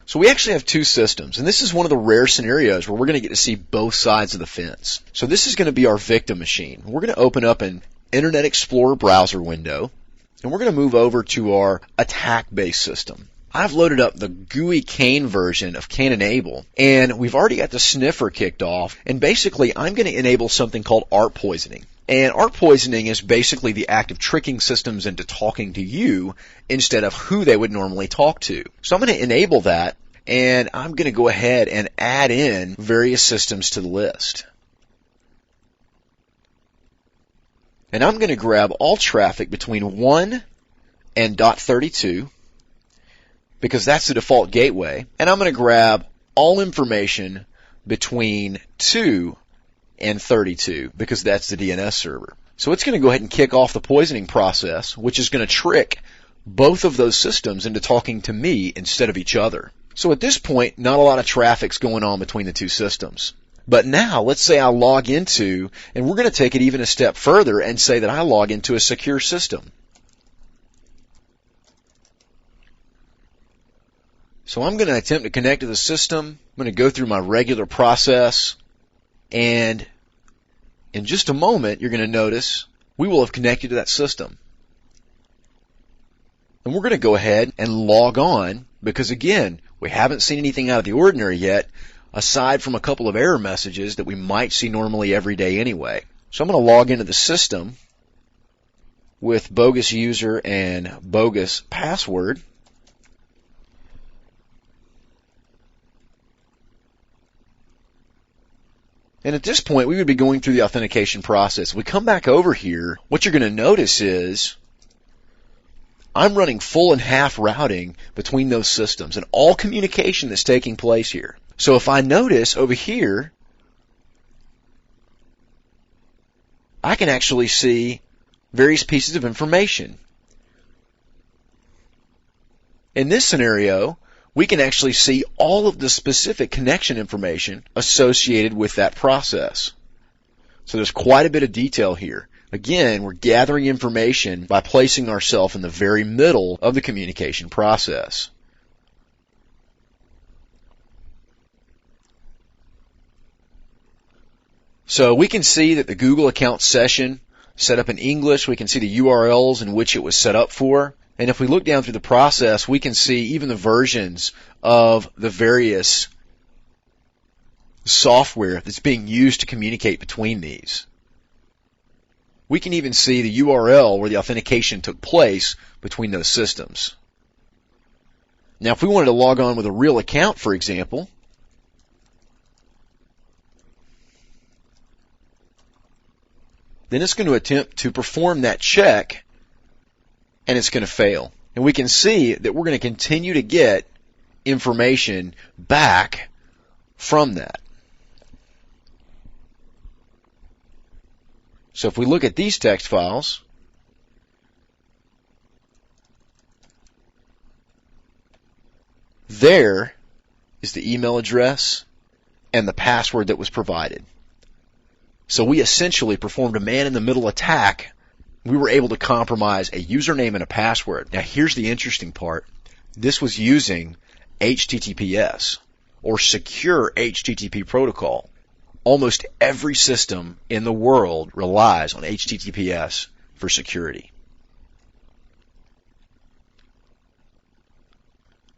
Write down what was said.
So we actually have two systems, and this is one of the rare scenarios where we're going to get to see both sides of the fence. So this is going to be our victim machine. We're going to open up an Internet Explorer browser window, and we're going to move over to our attack-based system. I've loaded up the GUI Kane version of Kane Enable, and we've already got the sniffer kicked off, and basically I'm going to enable something called art poisoning. And art poisoning is basically the act of tricking systems into talking to you instead of who they would normally talk to. So I'm going to enable that, and I'm going to go ahead and add in various systems to the list. And I'm going to grab all traffic between 1 and .32 because that's the default gateway. And I'm going to grab all information between 2 and 32 because that's the DNS server. So it's going to go ahead and kick off the poisoning process, which is going to trick both of those systems into talking to me instead of each other. So at this point, not a lot of traffic's going on between the two systems. But now, let's say I log into, and we're going to take it even a step further and say that I log into a secure system. So I'm going to attempt to connect to the system. I'm going to go through my regular process. And in just a moment, you're going to notice we will have connected to that system. And we're going to go ahead and log on because, again, we haven't seen anything out of the ordinary yet, aside from a couple of error messages that we might see normally every day anyway. So I'm going to log into the system with bogus user and bogus password. And at this point, we would be going through the authentication process. If we come back over here, what you're going to notice is I'm running full and half routing between those systems and all communication that's taking place here. So if I notice over here, I can actually see various pieces of information. In this scenario, we can actually see all of the specific connection information associated with that process. So there's quite a bit of detail here. Again, we're gathering information by placing ourselves in the very middle of the communication process. So we can see that the Google account session set up in English. We can see the URLs in which it was set up for. And if we look down through the process, we can see even the versions of the various software that's being used to communicate between these. We can even see the URL where the authentication took place between those systems. Now, if we wanted to log on with a real account, for example, then it's going to attempt to perform that check, and it's going to fail. And we can see that we're going to continue to get information back from that. So if we look at these text files, there is the email address and the password that was provided. So we essentially performed a man-in-the-middle attack. We were able to compromise a username and a password. Now here's the interesting part. This was using HTTPS, or secure HTTP protocol. Almost every system in the world relies on HTTPS for security.